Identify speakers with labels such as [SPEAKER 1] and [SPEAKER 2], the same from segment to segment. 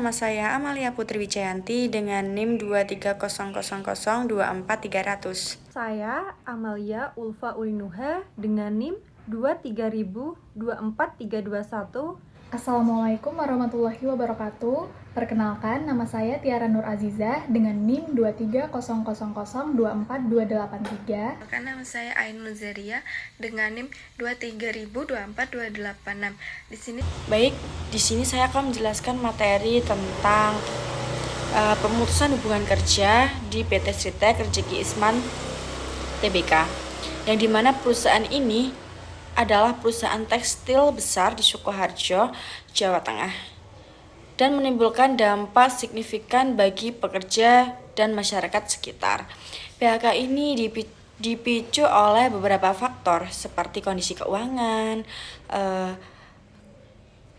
[SPEAKER 1] nama saya Amalia Putri Wijayanti dengan NIM 230002430.
[SPEAKER 2] Saya Amalia Ulfa Ulinuha dengan NIM 23000-24321.
[SPEAKER 3] Assalamualaikum warahmatullahi wabarakatuh. Perkenalkan, nama saya Tiara Nur Azizah dengan NIM 23000242883.
[SPEAKER 1] Nama saya Ainul Zaria dengan NIM 23000242886. Di sini saya akan menjelaskan materi tentang pemutusan hubungan kerja di PT Sritek Rezeki Isman Tbk, yang dimana perusahaan ini adalah perusahaan tekstil besar di Sukoharjo, Jawa Tengah, dan menimbulkan dampak signifikan bagi pekerja dan masyarakat sekitar. PHK ini dipicu oleh beberapa faktor seperti kondisi keuangan,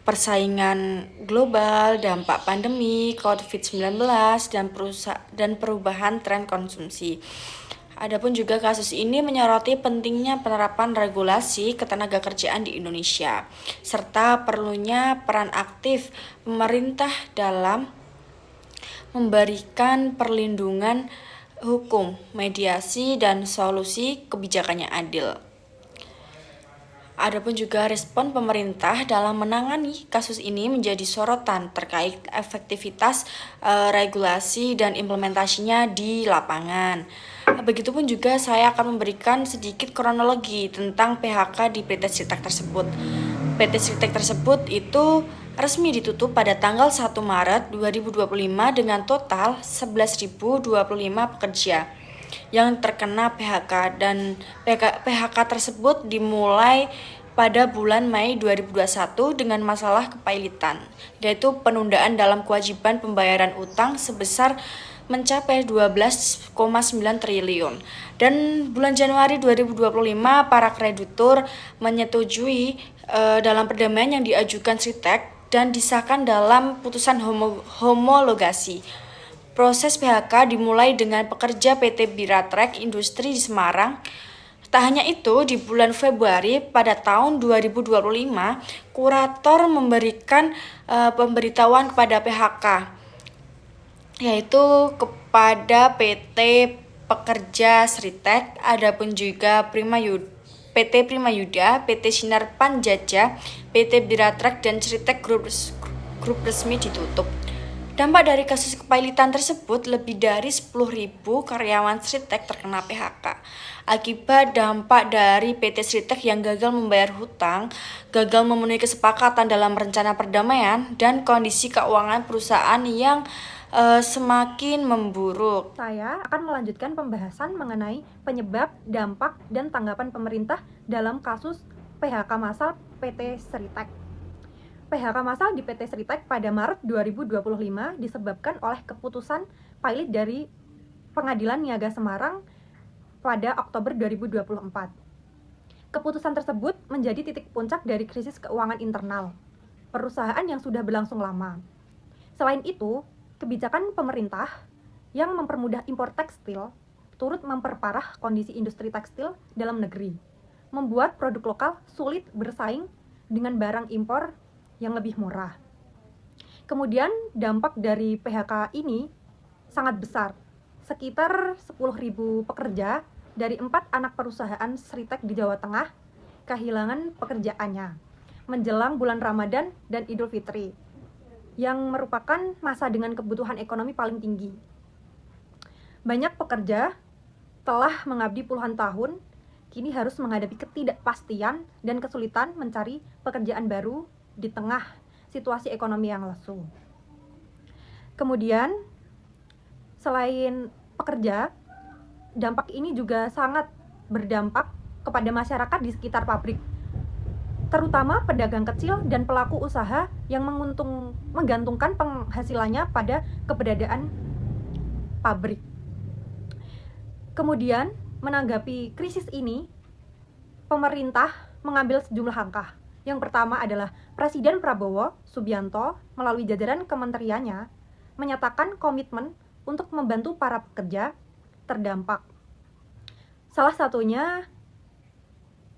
[SPEAKER 1] persaingan global, dampak pandemi COVID-19, dan perubahan tren konsumsi. Adapun juga kasus ini menyoroti pentingnya penerapan regulasi ketenagakerjaan di Indonesia, serta perlunya peran aktif pemerintah dalam memberikan perlindungan hukum, mediasi, dan solusi kebijakannya adil. Adapun juga respon pemerintah dalam menangani kasus ini menjadi sorotan terkait efektivitas regulasi dan implementasinya di lapangan. Begitupun juga saya akan memberikan sedikit kronologi tentang PHK di PT Sritek tersebut. PT Sritek tersebut itu resmi ditutup pada tanggal 1 Maret 2025 dengan total 11.025 pekerja yang terkena PHK, dan PHK tersebut dimulai pada bulan Mei 2021 dengan masalah kepailitan, yaitu penundaan dalam kewajiban pembayaran utang sebesar mencapai 12,9 triliun. Dan bulan Januari 2025 para kreditur menyetujui dalam perdamaian yang diajukan Sritek dan disahkan dalam putusan homologasi. Proses PHK dimulai dengan pekerja PT Biratrek Industri di Semarang. Tak hanya itu, di bulan Februari pada tahun 2025, kurator memberikan pemberitahuan kepada PHK, yaitu kepada PT Pekerja Sritek, adapun juga PT Prima Yuda, PT Sinar Panjajah, PT Biratrek, dan Sritek Grup resmi ditutup. Dampak dari kasus kepailitan tersebut, lebih dari 10.000 karyawan Sritek terkena PHK. Akibat dampak dari PT Sritek yang gagal membayar hutang, gagal memenuhi kesepakatan dalam rencana perdamaian, dan kondisi keuangan perusahaan yang semakin memburuk.
[SPEAKER 2] Saya akan melanjutkan pembahasan mengenai penyebab, dampak, dan tanggapan pemerintah dalam kasus PHK massal PT Sritek. PHK massal di PT Sritek pada Maret 2025 disebabkan oleh keputusan pailit dari Pengadilan Niaga Semarang pada Oktober 2024. Keputusan tersebut menjadi titik puncak dari krisis keuangan internal perusahaan yang sudah berlangsung lama. Selain itu, kebijakan pemerintah yang mempermudah impor tekstil turut memperparah kondisi industri tekstil dalam negeri, membuat produk lokal sulit bersaing dengan barang impor yang lebih murah. Kemudian dampak dari PHK ini sangat besar. Sekitar 10.000 pekerja dari 4 anak perusahaan Sritek di Jawa Tengah kehilangan pekerjaannya menjelang bulan Ramadan dan Idul Fitri, yang merupakan masa dengan kebutuhan ekonomi paling tinggi. Banyak pekerja telah mengabdi puluhan tahun, kini harus menghadapi ketidakpastian dan kesulitan mencari pekerjaan baru di tengah situasi ekonomi yang lesu. Kemudian, selain pekerja, dampak ini juga sangat berdampak kepada masyarakat di sekitar pabrik, terutama pedagang kecil dan pelaku usaha yang menggantungkan penghasilannya pada keberadaan pabrik. Kemudian, menanggapi krisis ini, pemerintah mengambil sejumlah langkah. Yang pertama adalah Presiden Prabowo Subianto melalui jajaran kementeriannya menyatakan komitmen untuk membantu para pekerja terdampak. Salah satunya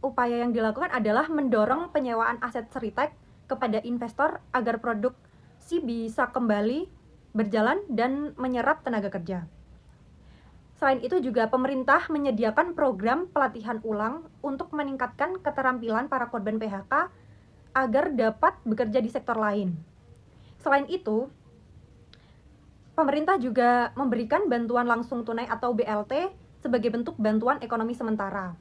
[SPEAKER 2] upaya yang dilakukan adalah mendorong penyewaan aset Sritek kepada investor agar produk produksi bisa kembali berjalan dan menyerap tenaga kerja. Selain itu juga pemerintah menyediakan program pelatihan ulang untuk meningkatkan keterampilan para korban PHK agar dapat bekerja di sektor lain. Selain itu, pemerintah juga memberikan bantuan langsung tunai atau BLT sebagai bentuk bantuan ekonomi sementara.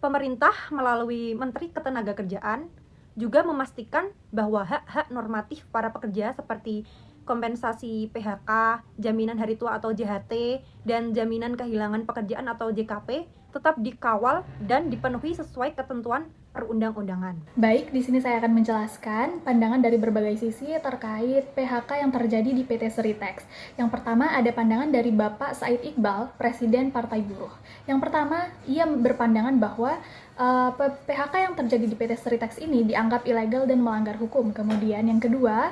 [SPEAKER 2] Pemerintah melalui Menteri Ketenagakerjaan juga memastikan bahwa hak-hak normatif para pekerja seperti kompensasi PHK, jaminan hari tua atau JHT, dan jaminan kehilangan pekerjaan atau JKP tetap dikawal dan dipenuhi sesuai ketentuan perundang-undangan.
[SPEAKER 3] Baik, di sini saya akan menjelaskan pandangan dari berbagai sisi terkait PHK yang terjadi di PT Seritex. Yang pertama ada pandangan dari Bapak Said Iqbal, Presiden Partai Buruh. Yang pertama, ia berpandangan bahwa PHK yang terjadi di PT Seritex ini dianggap ilegal dan melanggar hukum. Kemudian yang kedua,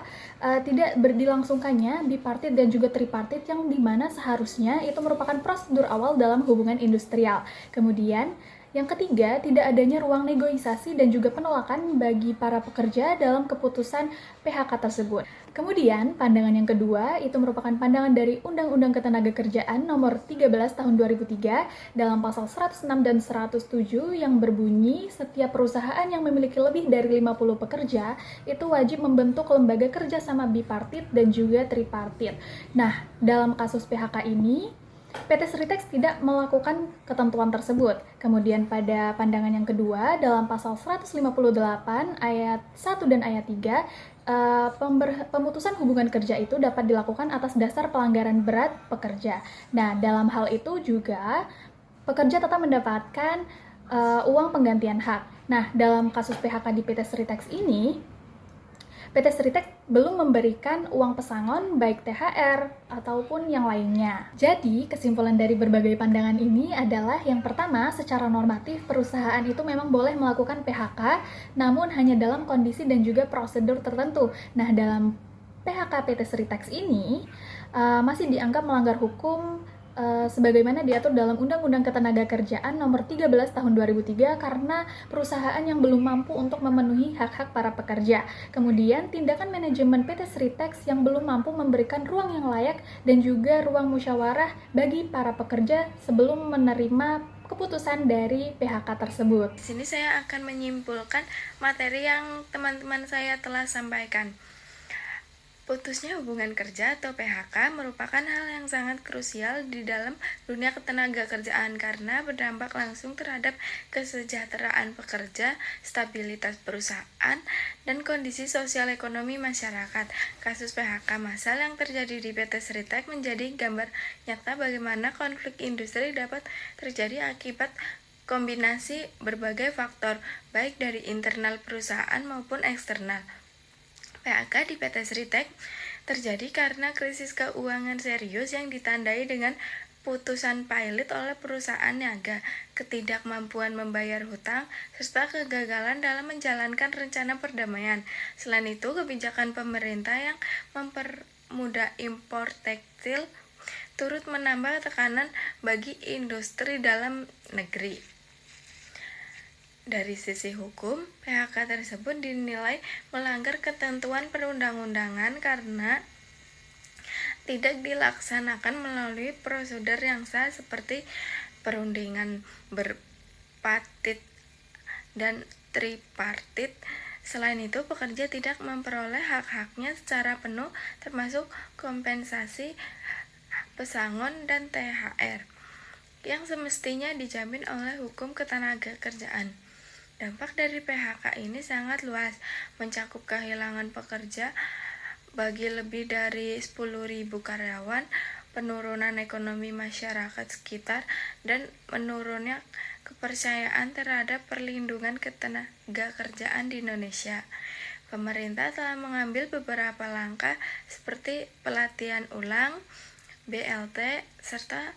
[SPEAKER 3] tidak dilangsungkannya bipartit dan juga tripartit yang dimana seharusnya itu merupakan prosedur awal dalam hubungan industrial. Kemudian yang ketiga, tidak adanya ruang negosiasi dan juga penolakan bagi para pekerja dalam keputusan PHK tersebut. Kemudian, pandangan yang kedua itu merupakan pandangan dari Undang-Undang Ketenagakerjaan Nomor 13 Tahun 2003 dalam pasal 106 dan 107 yang berbunyi setiap perusahaan yang memiliki lebih dari 50 pekerja itu wajib membentuk lembaga kerjasama bipartit dan juga tripartit. Nah, dalam kasus PHK ini, PT Seritex tidak melakukan ketentuan tersebut. Kemudian pada pandangan yang kedua, dalam pasal 158 ayat 1 dan ayat 3, pemutusan hubungan kerja itu dapat dilakukan atas dasar pelanggaran berat pekerja. Nah, dalam hal itu juga pekerja tetap mendapatkan uang penggantian hak. Nah, dalam kasus PHK di PT Seritex ini, PT Seritex belum memberikan uang pesangon baik THR ataupun yang lainnya. Jadi, kesimpulan dari berbagai pandangan ini adalah yang pertama, secara normatif perusahaan itu memang boleh melakukan PHK, namun hanya dalam kondisi dan juga prosedur tertentu. Nah, dalam PHK PT Seritex ini masih dianggap melanggar hukum sebagaimana diatur dalam Undang-Undang Ketenagakerjaan Nomor 13 Tahun 2003 karena perusahaan yang belum mampu untuk memenuhi hak-hak para pekerja. Kemudian, tindakan manajemen PT Seritex yang belum mampu memberikan ruang yang layak dan juga ruang musyawarah bagi para pekerja sebelum menerima keputusan dari PHK tersebut.
[SPEAKER 1] Di sini saya akan menyimpulkan materi yang teman-teman saya telah sampaikan. Putusnya hubungan kerja atau PHK merupakan hal yang sangat krusial di dalam dunia ketenagakerjaan karena berdampak langsung terhadap kesejahteraan pekerja, stabilitas perusahaan, dan kondisi sosial ekonomi masyarakat. Kasus PHK massal yang terjadi di PT Seritex menjadi gambar nyata bagaimana konflik industri dapat terjadi akibat kombinasi berbagai faktor, baik dari internal perusahaan maupun eksternal. PHK di PT Seritex terjadi karena krisis keuangan serius yang ditandai dengan putusan pilot oleh perusahaan niaga, ketidakmampuan membayar hutang, serta kegagalan dalam menjalankan rencana perdamaian. Selain itu, kebijakan pemerintah yang mempermudah impor tekstil turut menambah tekanan bagi industri dalam negeri. Dari sisi hukum, PHK tersebut dinilai melanggar ketentuan perundang-undangan karena tidak dilaksanakan melalui prosedur yang sah seperti perundingan berpartit dan tripartit. Selain itu, pekerja tidak memperoleh hak-haknya secara penuh termasuk kompensasi, pesangon, dan THR yang semestinya dijamin oleh hukum ketenagakerjaan. Dampak dari PHK ini sangat luas, mencakup kehilangan pekerja bagi lebih dari 10.000 karyawan, penurunan ekonomi masyarakat sekitar, dan menurunnya kepercayaan terhadap perlindungan ketenagakerjaan di Indonesia. Pemerintah telah mengambil beberapa langkah seperti pelatihan ulang, BLT, serta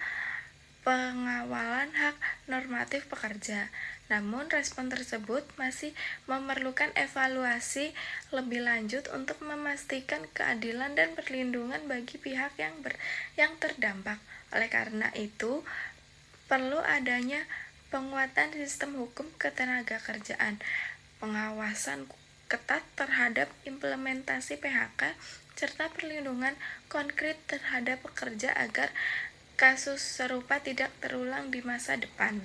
[SPEAKER 1] pengawalan hak normatif pekerja. Namun, respon tersebut masih memerlukan evaluasi lebih lanjut untuk memastikan keadilan dan perlindungan bagi pihak yang terdampak. Oleh karena itu, perlu adanya penguatan sistem hukum ketenagakerjaan, pengawasan
[SPEAKER 4] ketat terhadap implementasi PHK serta perlindungan konkret terhadap pekerja agar kasus serupa tidak terulang di masa depan.